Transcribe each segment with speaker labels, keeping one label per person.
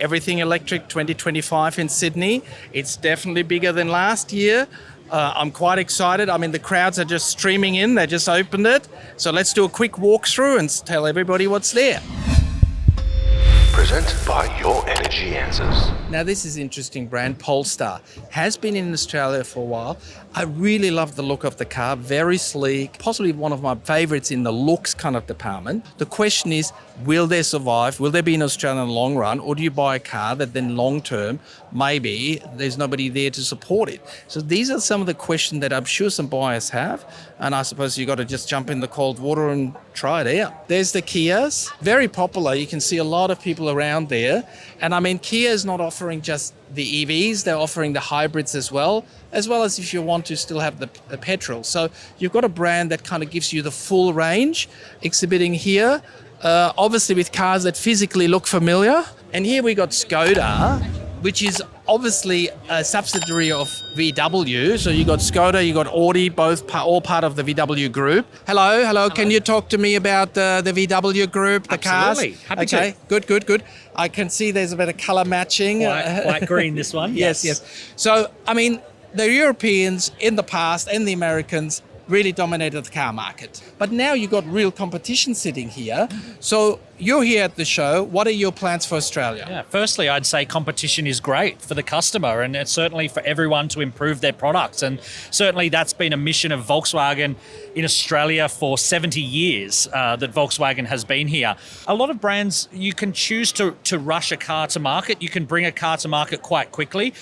Speaker 1: Everything Electric 2025 in Sydney. It's definitely bigger than last year. I'm quite excited. I mean, the crowds are just streaming in. They just opened it. So let's do a quick walkthrough and tell everybody what's there.
Speaker 2: Presented by Your Energy Answers.
Speaker 1: Now, this is an interesting brand, Polestar. Has been in Australia for a while. I really love the look of the car, very sleek, possibly one of my favorites in the looks kind of department. The question is, will they survive? Will they be in Australia in the long run? Or do you buy a car that then long term, maybe there's nobody there to support it? So these are some of the questions that I'm sure some buyers have. And I suppose you got to just jump in the cold water and try it out. There's the Kias, very popular. You can see a lot of people around there. And I mean, Kia is not offering just the EVs, they're offering the hybrids as well as if you want to still have the petrol. So you've got a brand that kind of gives you the full range, exhibiting here, obviously with cars that physically look familiar. And here we got Skoda, which is obviously a subsidiary of VW. So you got Skoda, you got Audi, all part of the VW group. Hello. Can you talk to me about the VW group, the
Speaker 3: Absolutely.
Speaker 1: cars?
Speaker 3: Happy
Speaker 1: okay,
Speaker 3: to.
Speaker 1: Good. I can see there's a bit of colour matching.
Speaker 3: White green, this one.
Speaker 1: Yes. So, I mean, the Europeans in the past and the Americans really dominated the car market. But now you've got real competition sitting here. So you're here at the show. What are your plans for Australia?
Speaker 3: Yeah, firstly, I'd say competition is great for the customer, and it's certainly for everyone to improve their products. And certainly that's been a mission of Volkswagen in Australia for 70 years that Volkswagen has been here. A lot of brands, you can choose to rush a car to market. You can bring a car to market quite quickly.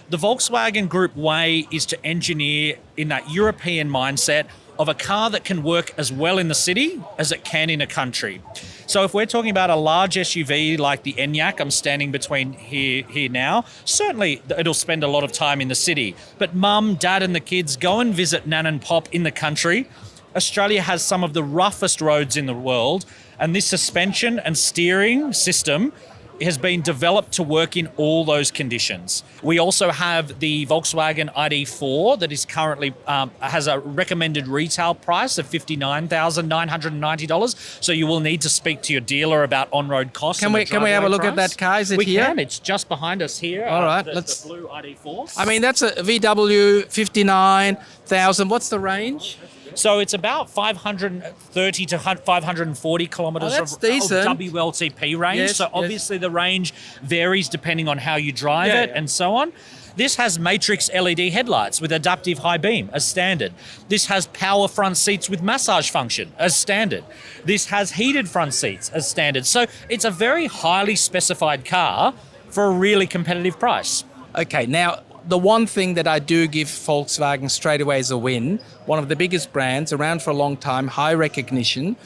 Speaker 3: The Volkswagen Group way is to engineer in that European mindset of a car that can work as well in the city as it can in a country. So if we're talking about a large SUV like the Enyaq, I'm standing between here now, certainly it'll spend a lot of time in the city. But mum, dad and the kids go and visit nan and pop in the country. Australia has some of the roughest roads in the world, and this suspension and steering system has been developed to work in all those conditions. We also have the Volkswagen ID4 that is currently has a recommended retail price of $59,990. So you will need to speak to your dealer about on-road costs.
Speaker 1: Can we have a look at that car? Is it here?
Speaker 3: We can. It's just behind us here.
Speaker 1: All right,
Speaker 3: the blue ID4.
Speaker 1: I mean, that's a VW 59,000. What's the range?
Speaker 3: So it's about 530 to 540 kilometres of WLTP range.
Speaker 1: Yes,
Speaker 3: so obviously the range varies depending on how you drive it and so on. This has matrix LED headlights with adaptive high beam as standard. This has power front seats with massage function as standard. This has heated front seats as standard. So it's a very highly specified car for a really competitive price.
Speaker 1: Okay, now the one thing that I do give Volkswagen straight away is a win. One of the biggest brands, around for a long time, high recognition.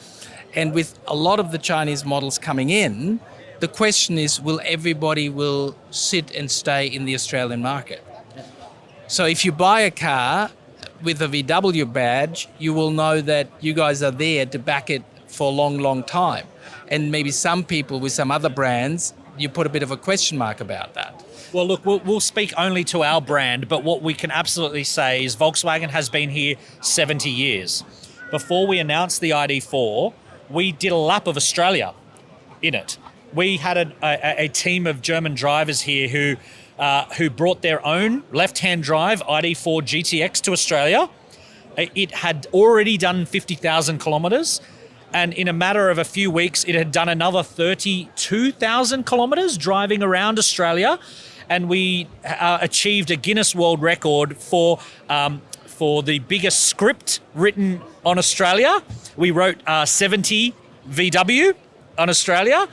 Speaker 1: And with a lot of the Chinese models coming in, the question is, will everybody sit and stay in the Australian market? So if you buy a car with a VW badge, you will know that you guys are there to back it for a long, long time. And maybe some people with some other brands, you put a bit of a question mark about that.
Speaker 3: Well, look, we'll speak only to our brand, but what we can absolutely say is Volkswagen has been here 70 years. Before we announced the ID4, we did a lap of Australia in it. We had a team of German drivers here who brought their own left-hand drive ID4 GTX to Australia. It had already done 50,000 kilometres. And in a matter of a few weeks, it had done another 32,000 kilometres driving around Australia. And we achieved a Guinness World Record for the biggest script written on Australia. We wrote 70 VW on Australia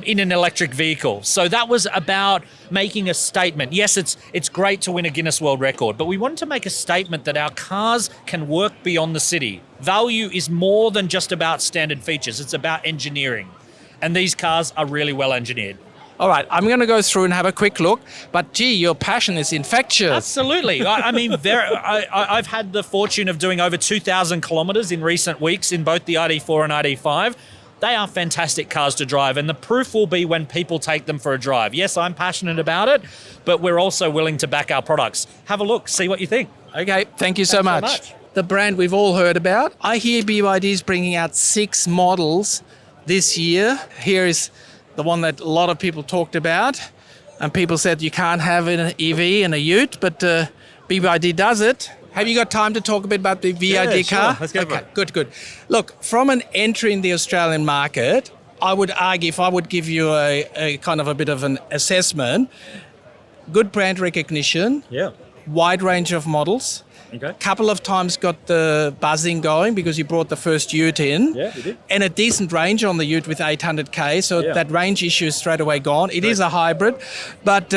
Speaker 3: in an electric vehicle. So that was about making a statement. Yes, it's great to win a Guinness World Record, but we wanted to make a statement that our cars can work beyond the city. Value is more than just about standard features. It's about engineering. And these cars are really well engineered.
Speaker 1: All right, I'm going to go through and have a quick look. But gee, your passion is infectious.
Speaker 3: Absolutely. I mean, I've had the fortune of doing over 2,000 kilometres in recent weeks in both the ID4 and ID5. They are fantastic cars to drive, and the proof will be when people take them for a drive. Yes, I'm passionate about it, but we're also willing to back our products. Have a look, see what you think.
Speaker 1: Okay, thank you so much. The brand we've all heard about. I hear BYD is bringing out 6 models this year. Here is the one that a lot of people talked about. And people said you can't have an EV and a ute, but BYD does it. Have you got time to talk a bit about the BYD
Speaker 4: sure.
Speaker 1: car?
Speaker 4: Let's go for it.
Speaker 1: Good. Look, from an entry in the Australian market, I would argue, if I would give you a kind of a bit of an assessment, good brand recognition,
Speaker 4: Yeah.
Speaker 1: wide range of models.
Speaker 4: Okay.
Speaker 1: Couple of times got the buzzing going because you brought the first ute in.
Speaker 4: Yeah, we did.
Speaker 1: And a decent range on the ute with 800k, so
Speaker 4: Yeah.
Speaker 1: that range issue is straight away gone. It is a hybrid, but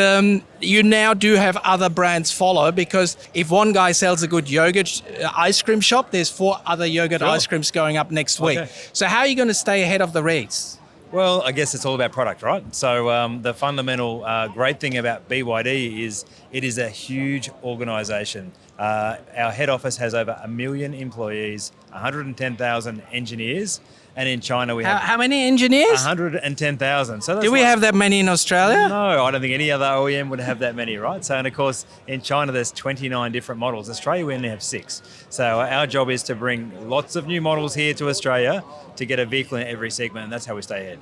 Speaker 1: you now do have other brands follow, because if one guy sells a good yogurt ice cream shop, there's 4 other yogurt
Speaker 4: Sure.
Speaker 1: ice creams going up next week.
Speaker 4: Okay.
Speaker 1: So how are you going to stay ahead of the race?
Speaker 4: Well, I guess it's all about product, right? So the fundamental great thing about BYD is it is a huge organisation. Our head office has over 1 million employees, 110,000 engineers, and in China we have
Speaker 1: How many engineers?
Speaker 4: 110,000. So that's
Speaker 1: Do we
Speaker 4: like-
Speaker 1: have that many in Australia?
Speaker 4: No, I don't think any other OEM would have that many, right? So, and of course, in China, there's 29 different models. Australia, we only have 6. So our job is to bring lots of new models here to Australia to get a vehicle in every segment, and that's how we stay ahead.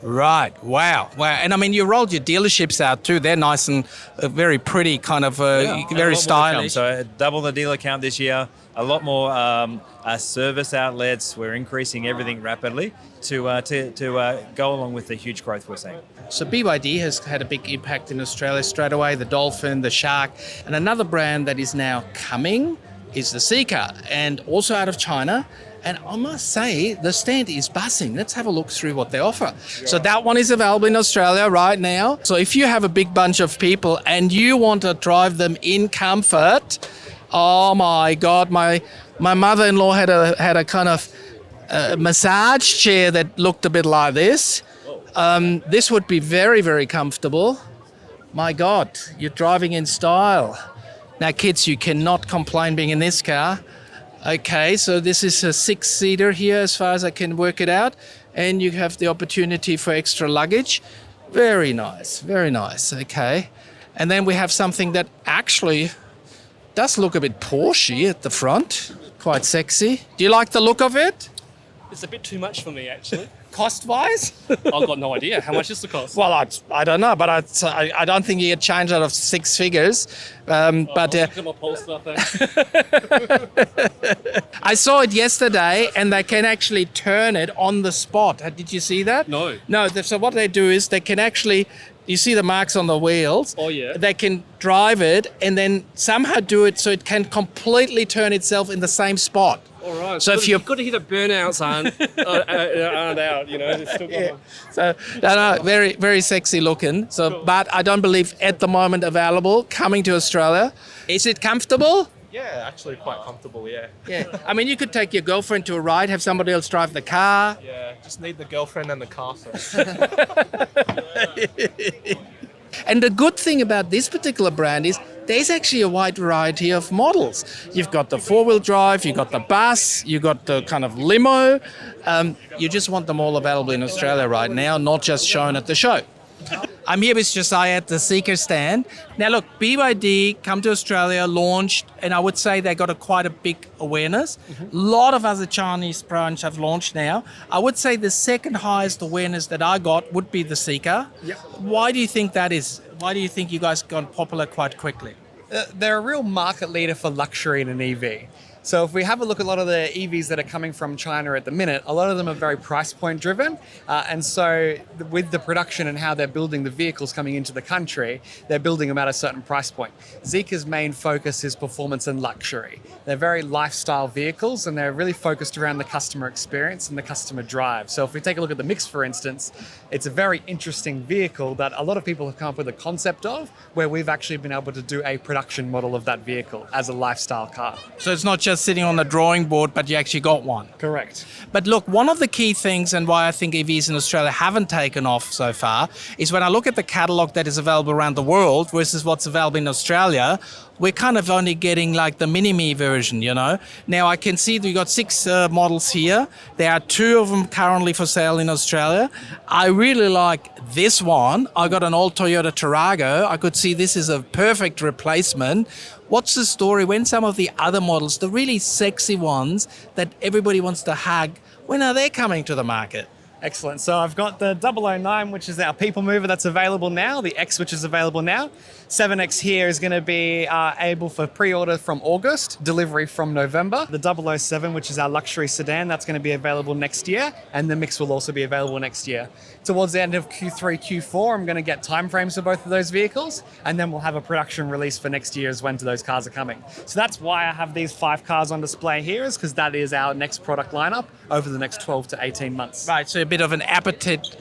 Speaker 1: Right. Wow. And I mean, you rolled your dealerships out too. They're nice and very pretty, kind of
Speaker 4: And a lot more
Speaker 1: very
Speaker 4: to come.
Speaker 1: stylish.
Speaker 4: So double the dealer count this year, a lot more service outlets. We're increasing everything rapidly to go along with the huge growth we're seeing.
Speaker 1: So BYD has had a big impact in Australia straight away, the Dolphin, the Shark. And another brand that is now coming is the Zeekr, and also out of China. And I must say, the stand is buzzing. Let's have a look through what they offer. So that one is available in Australia right now. So if you have a big bunch of people and you want to drive them in comfort, oh my God, my mother-in-law had a kind of massage chair that looked a bit like this. This would be very, very comfortable. My God, you're driving in style. Now, kids, you cannot complain being in this car. Okay, so this is a 6-seater here as far as I can work it out. And you have the opportunity for extra luggage. Very nice, okay. And then we have something that actually does look a bit Porsche at the front. Quite sexy. Do you like the look of it?
Speaker 5: It's a bit too much for me, actually.
Speaker 1: Cost-wise?
Speaker 5: I've got no idea. How much is the cost?
Speaker 1: Well, I don't know, but I don't think you get change out of 6 figures. But
Speaker 5: Look at my Polestar thing.
Speaker 1: I saw it yesterday, and they can actually turn it on the spot. Did you see that?
Speaker 5: No.
Speaker 1: No. So what they do is they can actually, you see the marks on the wheels.
Speaker 5: Oh, yeah.
Speaker 1: They can drive it and then somehow do it so it can completely turn itself in the same spot.
Speaker 5: All right.
Speaker 1: So if you're
Speaker 5: you've got to hit the burnouts aren't out, you know. It's still got
Speaker 1: So no, very, very sexy looking. So,
Speaker 5: Cool.
Speaker 1: but I don't believe at the moment available coming to Australia. Is it comfortable?
Speaker 6: Yeah, actually quite comfortable, yeah.
Speaker 1: Yeah. I mean, you could take your girlfriend to a ride, have somebody else drive the car.
Speaker 6: Yeah, just need the girlfriend and the car first.
Speaker 1: And the good thing about this particular brand is there's actually a wide variety of models. You've got the 4-wheel drive, you've got the bus, you've got the kind of limo. You just want them all available in Australia right now, not just shown at the show. I'm here with Josiah at the Zeekr stand. Now look, BYD come to Australia, launched, and I would say they got quite a big awareness. A lot of other Chinese brands have launched now. I would say the second highest awareness that I got would be the Zeekr.
Speaker 7: Yep.
Speaker 1: Why do you think that is? Why do you think you guys got popular quite quickly?
Speaker 7: They're a real market leader for luxury in an EV. So if we have a look at a lot of the EVs that are coming from China at the minute, a lot of them are very price point driven. And so with the production and how they're building the vehicles coming into the country, they're building them at a certain price point. Zeekr's main focus is performance and luxury. They're very lifestyle vehicles and they're really focused around the customer experience and the customer drive. So if we take a look at the Mix, for instance, it's a very interesting vehicle that a lot of people have come up with a concept of, where we've actually been able to do a production model of that vehicle as a lifestyle car.
Speaker 1: So it's not just sitting on the drawing board, but you actually got one.
Speaker 7: Correct.
Speaker 1: But look, one of the key things and why I think EVs in Australia haven't taken off so far is when I look at the catalogue that is available around the world versus what's available in Australia, we're kind of only getting like the mini-me version, you know. Now I can see we've got 6 models here. There are 2 of them currently for sale in Australia. I really like this one. I got an old Toyota Tarago. I could see this is a perfect replacement. What's the story when some of the other models, the really sexy ones that everybody wants to hug, when are they coming to the market?
Speaker 7: Excellent. So I've got the 009, which is our people mover that's available now, the X, which is available now. 7X here is going to be able for pre-order from August, delivery from November. The 007, which is our luxury sedan, that's going to be available next year, and the Mix will also be available next year. Towards the end of Q3, Q4, I'm going to get timeframes for both of those vehicles, and then we'll have a production release for next year as when those cars are coming. So that's why I have these 5 cars on display here, is because that is our next product lineup over the next 12 to 18 months.
Speaker 1: Right, so a bit of an appetite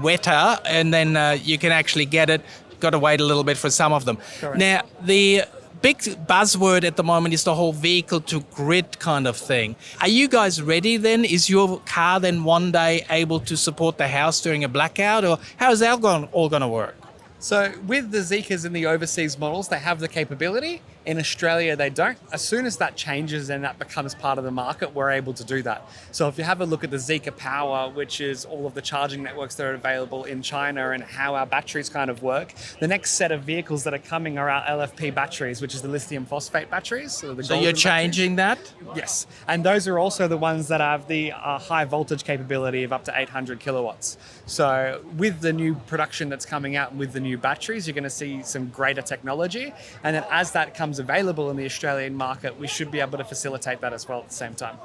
Speaker 1: wetter, and then you can actually get it. Got to wait a little bit for some of them.
Speaker 7: Correct.
Speaker 1: Now, the big buzzword at the moment is the whole vehicle to grid kind of thing. Are you guys ready then? Is your car then one day able to support the house during a blackout, or how is that all going to work?
Speaker 7: So with the Zeekrs in the overseas models, they have the capability. In Australia, they don't. As soon as that changes and that becomes part of the market, we're able to do that. So if you have a look at the Zeekr Power, which is all of the charging networks that are available in China and how our batteries kind of work, the next set of vehicles that are coming are our LFP batteries, which is the lithium phosphate batteries. So
Speaker 1: you're changing that?
Speaker 7: Yes. And those are also the ones that have the high voltage capability of up to 800 kilowatts. So with the new production that's coming out and with the new batteries, you're going to see some greater technology. And then as that comes available in the Australian market, we should be able to facilitate that as well at the same time.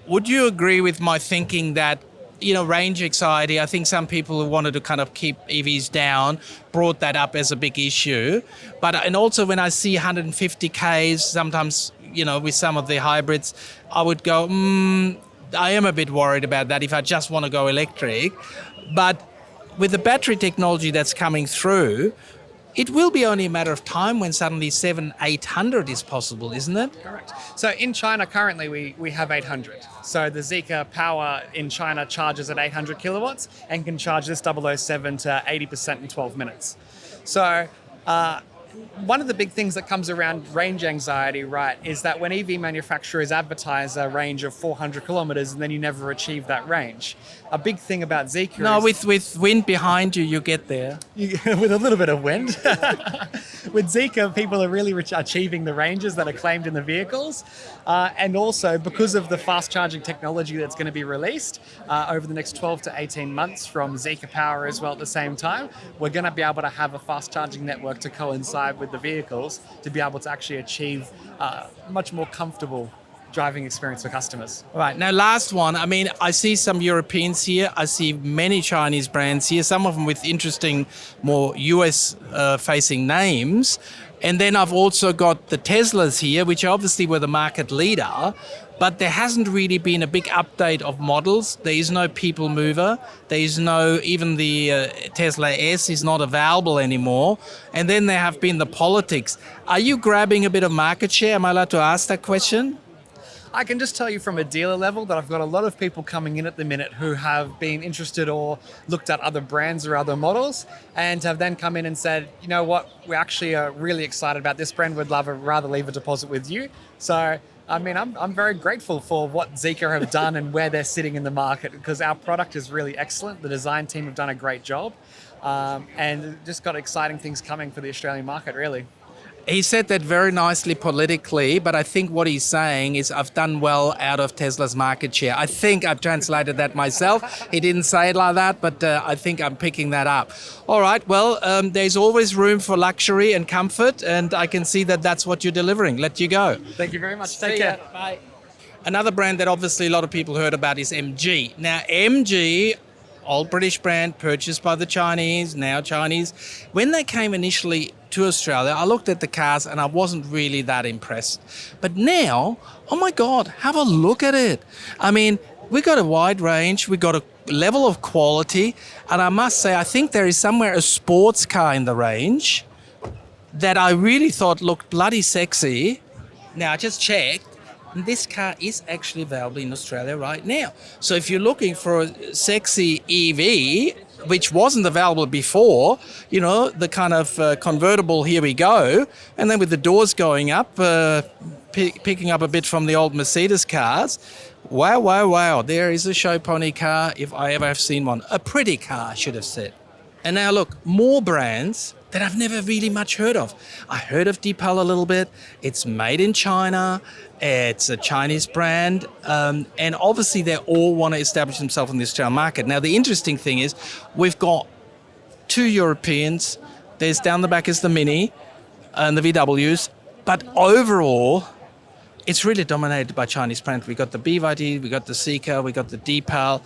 Speaker 1: Would you agree with my thinking that, range anxiety, I think some people who wanted to kind of keep EVs down brought that up as a big issue. And also when I see 150 Ks, sometimes, with some of the hybrids, I would go, I am a bit worried about that if I just want to go electric. But with the battery technology that's coming through, it will be only a matter of time when suddenly 800 is possible, isn't it?
Speaker 7: Correct. So in China currently we have 800. So the Zeekr Power in China charges at 800 kilowatts and can charge this 007 to 80% in 12 minutes. So one of the big things that comes around range anxiety, right, is that when EV manufacturers advertise a range of 400 kilometers and then you never achieve that range. A big thing about Zeekr
Speaker 1: with wind behind you, you get there.
Speaker 7: With a little bit of wind. With Zeekr, people are really achieving the ranges that are claimed in the vehicles. And also, because of the fast charging technology that's going to be released over the next 12 to 18 months from Zeekr Power as well at the same time, we're going to be able to have a fast charging network to coincide with the vehicles to be able to actually achieve much more comfortable driving experience for customers.
Speaker 1: All right, now last one. I see some Europeans here. I see many Chinese brands here, some of them with interesting, more US facing names. And then I've also got the Teslas here, which obviously were the market leader, but there hasn't really been a big update of models. There is no people mover. There is no, even the Tesla S is not available anymore. And then there have been the politics. Are you grabbing a bit of market share? Am I allowed to ask that question?
Speaker 7: I can just tell you from a dealer level that I've got a lot of people coming in at the minute who have been interested or looked at other brands or other models and have then come in and said, you know what, we actually are really excited about this brand. We'd rather leave a deposit with you. So, I'm very grateful for what Zeekr have done and where they're sitting in the market because our product is really excellent. The design team have done a great job and just got exciting things coming for the Australian market, really.
Speaker 1: He said that very nicely politically, but I think what he's saying is I've done well out of Tesla's market share. I think I've translated that myself. He didn't say it like that, but I think I'm picking that up. All right, well, there's always room for luxury and comfort, and I can see that that's what you're delivering. Let you go.
Speaker 7: Thank you very much. Take care.
Speaker 1: Bye. Another brand that obviously a lot of people heard about is MG. Now, MG, old British brand, purchased by the Chinese, now Chinese. When they came initially to Australia, I looked at the cars and I wasn't really that impressed. But now, oh my God, have a look at it. We got a wide range, we got a level of quality, and I must say, I think there is somewhere a sports car in the range that I really thought looked bloody sexy. Now, I just checked. This car is actually available in Australia right now. So if you're looking for a sexy EV, which wasn't available before, the kind of convertible, here we go, and then with the doors going up, picking up a bit from the old Mercedes cars. Wow. There is a show pony car, if I ever have seen one. A pretty car, I should have said. And now look, more brands that I've never really much heard of. I heard of Deepal a little bit. It's made in China. It's a Chinese brand. And obviously they all want to establish themselves in the Australian market. Now, the interesting thing is we've got two Europeans. There's down the back is the Mini and the VWs. But overall, it's really dominated by Chinese brands. We got the BYD, we got the Zeekr, we got the Deepal,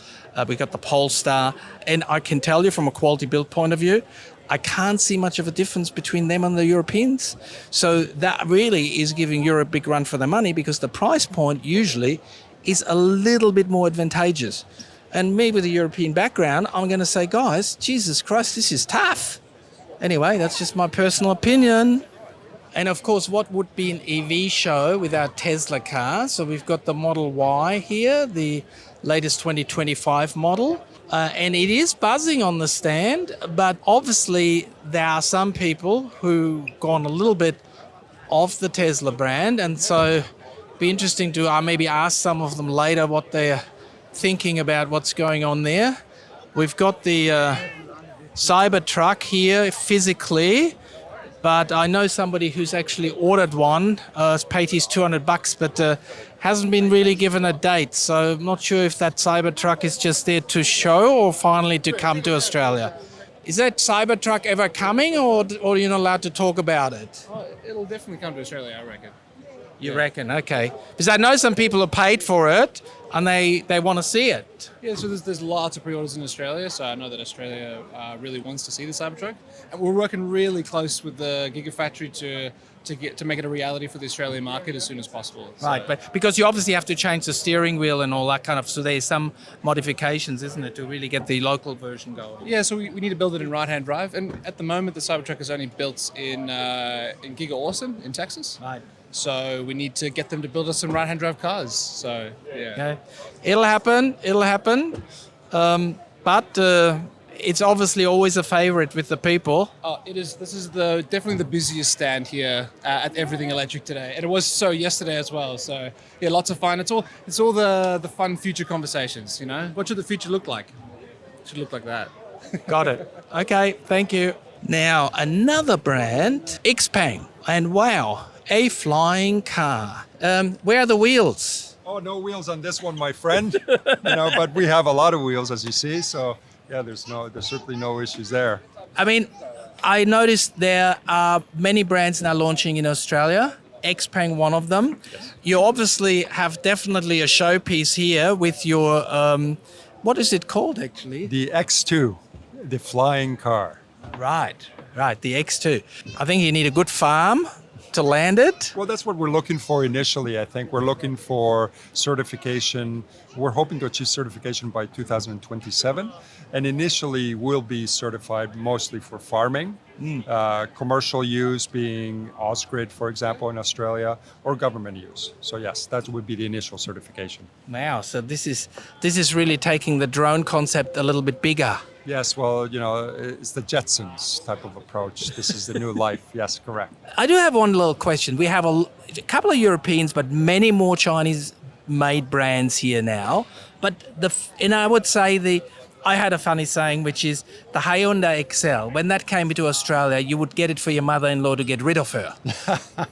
Speaker 1: we got the Polestar. And I can tell you from a quality build point of view, I can't see much of a difference between them and the Europeans. So that really is giving Europe a big run for their money because the price point usually is a little bit more advantageous. And me with a European background, I'm going to say, guys, Jesus Christ, this is tough. Anyway, that's just my personal opinion. And of course, what would be an EV show without Tesla cars? So we've got the Model Y here, the latest 2025 model. And it is buzzing on the stand, but obviously there are some people who've gone a little bit off the Tesla brand. And so it'd be interesting to maybe ask some of them later what they're thinking about what's going on there. We've got the Cybertruck here physically. But I know somebody who's actually ordered one, has paid his $200, but hasn't been really given a date. So I'm not sure if that Cybertruck is just there to show or finally to come to Australia. Is that Cybertruck ever coming or you're not allowed to talk about it?
Speaker 5: Oh, it'll definitely come to Australia, I reckon.
Speaker 1: You reckon? Okay. Because I know some people have paid for it and they want to see it.
Speaker 5: Yeah, so there's lots of pre-orders in Australia, so I know that Australia really wants to see the Cybertruck. And we're working really close with the Gigafactory to make it a reality for the Australian market as soon as possible. So.
Speaker 1: Right, but because you obviously have to change the steering wheel and all that kind of, so there's some modifications, isn't it, to really get the local version going?
Speaker 5: Yeah, so we need to build it in right-hand drive, and at the moment the Cybertruck is only built in Giga Austin in Texas.
Speaker 1: Right.
Speaker 5: So we need to get them to build us some right-hand drive cars. So yeah,
Speaker 1: Okay. It'll happen. But it's obviously always a favorite with the people.
Speaker 5: it is. This is definitely the busiest stand here at Everything Electric today, and it was so yesterday as well. So yeah, lots of fun. It's all the fun future conversations. You know, what should the future look like? It should look like that.
Speaker 1: Got it. Okay, thank you. Now, another brand, XPENG. And wow, a flying car. Where are the wheels?
Speaker 8: Oh, no wheels on this one, my friend. But we have a lot of wheels, as you see. So yeah, there's certainly no issues there.
Speaker 1: I mean, I noticed there are many brands now launching in Australia. XPENG, one of them. Yes. You obviously have definitely a showpiece here with your, what is it called actually?
Speaker 8: The X2, the flying car.
Speaker 1: Right, the X2. I think you need a good farm to land it.
Speaker 8: Well, that's what we're looking for initially. I think we're looking for certification. We're hoping to achieve certification by 2027. And initially, we'll be certified mostly for farming, commercial use being Ausgrid, for example, in Australia, or government use. So yes, that would be the initial certification.
Speaker 1: Wow, so this is really taking the drone concept a little bit bigger.
Speaker 8: Yes, well, it's the Jetsons type of approach. This is the new life. Yes, correct.
Speaker 1: I do have one little question. We have a couple of Europeans, but many more Chinese-made brands here now. But I would say I had a funny saying, which is the Hyundai Excel. When that came into Australia, you would get it for your mother-in-law to get rid of her.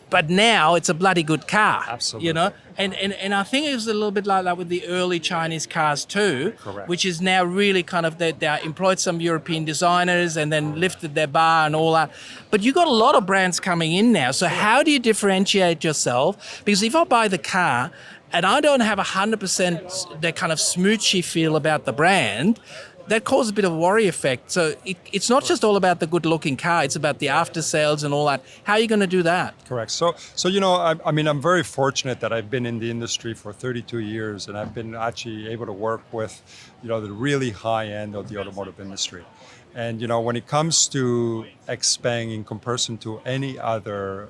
Speaker 1: But now it's a bloody good car.
Speaker 8: Absolutely.
Speaker 1: And I think it was a little bit like that with the early Chinese cars too.
Speaker 8: Correct.
Speaker 1: Which is now really kind of they employed some European designers and then lifted their bar and all that. But you got a lot of brands coming in now. So how do you differentiate yourself? Because if I buy the car and I don't have 100% that kind of smoochy feel about the brand, that causes a bit of a worry effect. So it's not just all about the good-looking car; it's about the after-sales and all that. How are you going to do that?
Speaker 8: Correct. So I'm very fortunate that I've been in the industry for 32 years, and I've been actually able to work with, the really high end of the automotive industry. And when it comes to XPENG in comparison to any other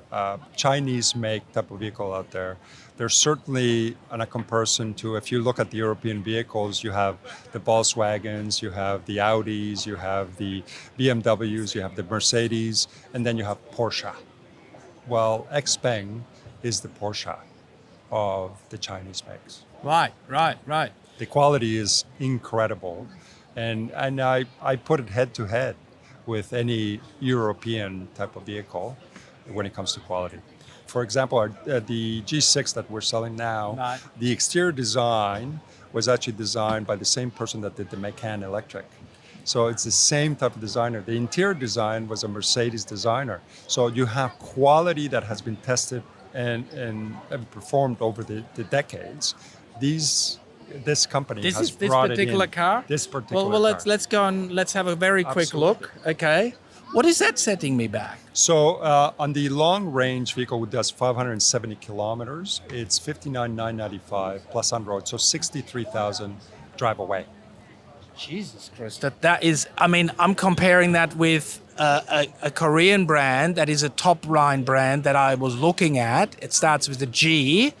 Speaker 8: Chinese make type of vehicle out there, there's certainly a comparison to, if you look at the European vehicles, you have the Volkswagens, you have the Audis, you have the BMWs, you have the Mercedes, and then you have Porsche. Well, XPENG is the Porsche of the Chinese makes.
Speaker 1: Right.
Speaker 8: The quality is incredible. And I put it head to head with any European type of vehicle when it comes to quality. For example, the G6 that we're selling now,
Speaker 1: Right.
Speaker 8: the exterior design was actually designed by the same person that did the Macan Electric. So it's the same type of designer. The interior design was a Mercedes designer. So you have quality that has been tested and performed over the decades. This company
Speaker 1: This
Speaker 8: has
Speaker 1: is this
Speaker 8: brought
Speaker 1: particular
Speaker 8: it in.
Speaker 1: car?
Speaker 8: This particular
Speaker 1: well,
Speaker 8: car.
Speaker 1: let's go and let's have a very quick
Speaker 8: Absolutely.
Speaker 1: look. Okay. What is that setting me back?
Speaker 8: So on the long range vehicle, which does 570 kilometers, it's 59,995 plus on road, so 63,000 drive away.
Speaker 1: Jesus Christ. That is, I mean, I'm comparing that with a Korean brand that is a top line brand that I was looking at. It starts with a G,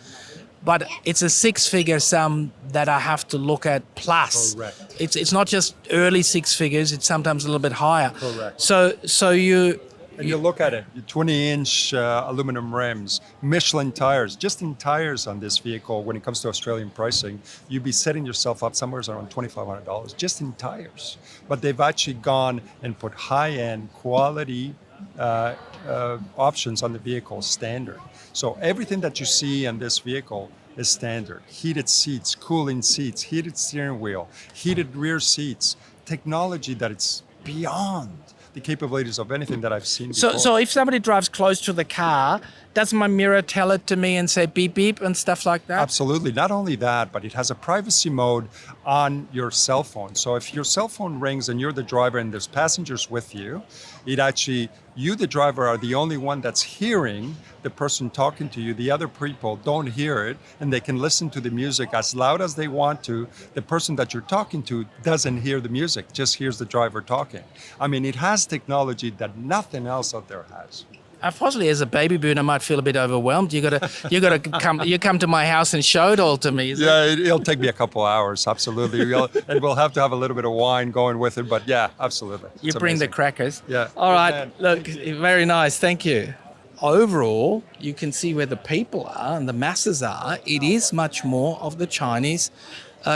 Speaker 1: but it's a six-figure sum that I have to look at plus.
Speaker 8: Correct.
Speaker 1: It's not just early six figures, it's sometimes a little bit higher.
Speaker 8: Correct.
Speaker 1: So you
Speaker 8: And you look at it, 20-inch aluminum rims, Michelin tires. Just in tires on this vehicle, when it comes to Australian pricing, you'd be setting yourself up somewhere around $2,500 just in tires. But they've actually gone and put high-end quality options on the vehicle standard. So everything that you see in this vehicle is standard. Heated seats, cooling seats, heated steering wheel, heated rear seats, technology that it's beyond the capabilities of anything that I've seen before.
Speaker 1: so if somebody drives close to the car, does my mirror tell it to me and say beep beep and stuff like that?
Speaker 8: Absolutely. Not only that, but it has a privacy mode on your cell phone. So if your cell phone rings and you're the driver and there's passengers with you, you, the driver, are the only one that's hearing the person talking to you. The other people don't hear it, and they can listen to the music as loud as they want to. The person that you're talking to doesn't hear the music, just hears the driver talking. I mean, it has technology that nothing else out there has.
Speaker 1: Possibly as a baby boomer, I might feel a bit overwhelmed. You gotta come to my house and show it all to me.
Speaker 8: Yeah, it'll take me a couple hours, absolutely. And we'll have to have a little bit of wine going with it, but yeah, absolutely.
Speaker 1: You
Speaker 8: It's
Speaker 1: bring the
Speaker 8: amazing.
Speaker 1: crackers.
Speaker 8: Yeah.
Speaker 1: All right.
Speaker 8: Man.
Speaker 1: Look, very nice. Thank you. Overall, you can see where the people are and the masses are. It is much more of the Chinese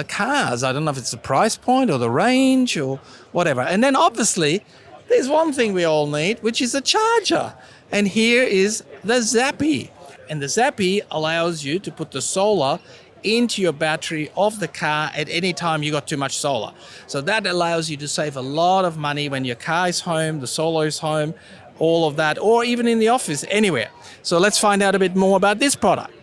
Speaker 1: cars. I don't know if it's the price point or the range or whatever. And then obviously, there's one thing we all need, which is a charger. And here is the Zappi. And the Zappi allows you to put the solar into your battery of the car at any time you got too much solar. So that allows you to save a lot of money when your car is home, the solar is home, all of that, or even in the office, anywhere. So let's find out a bit more about this product.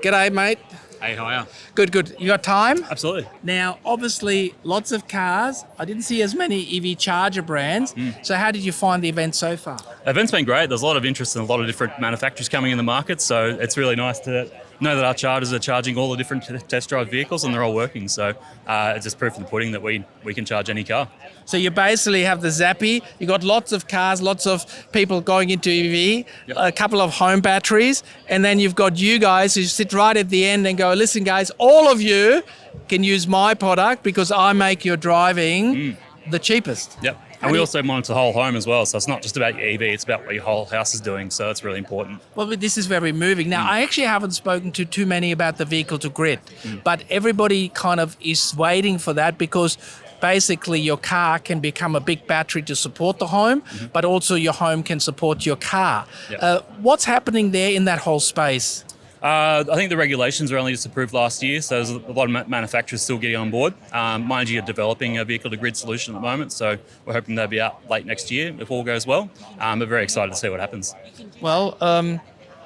Speaker 1: G'day, mate.
Speaker 9: Hey, how are you?
Speaker 1: Good. You got time?
Speaker 9: Absolutely.
Speaker 1: Now, obviously, lots of cars. I didn't see as many EV charger brands. So how did you find the event so far?
Speaker 9: The event's been great. There's a lot of interest in a lot of different manufacturers coming in the market, so it's really nice to know that our chargers are charging all the different test drive vehicles and they're all working. So it's just proof of the pudding that we can charge any car.
Speaker 1: So you basically have the Zappi. You got lots of cars, lots of people going into EV,
Speaker 9: Yep.
Speaker 1: a couple of home batteries, and then you've got you guys who sit right at the end and go, listen, guys, all of you can use my product because I make your driving the cheapest.
Speaker 9: Yep. And we also monitor the whole home as well. So it's not just about your EV, it's about what your whole house is doing. So it's really important.
Speaker 1: Well, but this is very moving. Now, I actually haven't spoken to too many about the vehicle to grid, but everybody kind of is waiting for that because basically your car can become a big battery to support the home, but also your home can support your car.
Speaker 9: Yep.
Speaker 1: What's happening there in that whole space?
Speaker 9: I think the regulations were only just approved last year, so there's a lot of manufacturers still getting on board. Mind you, are developing a vehicle-to-grid solution at the moment, so we're hoping they'll be out late next year if all goes well. We're very excited to see what happens.
Speaker 1: Well,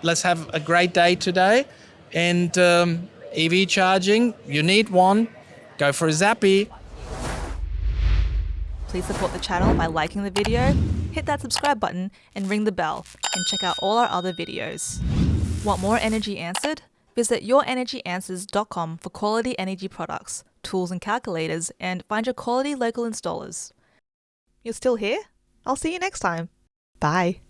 Speaker 1: let's have a great day today. And EV charging, you need one. Go for a Zappi.
Speaker 10: Please support the channel by liking the video, hit that subscribe button and ring the bell, and check out all our other videos. Want more energy answered? Visit yourenergyanswers.com for quality energy products, tools and calculators, and find your quality local installers. You're still here? I'll see you next time. Bye.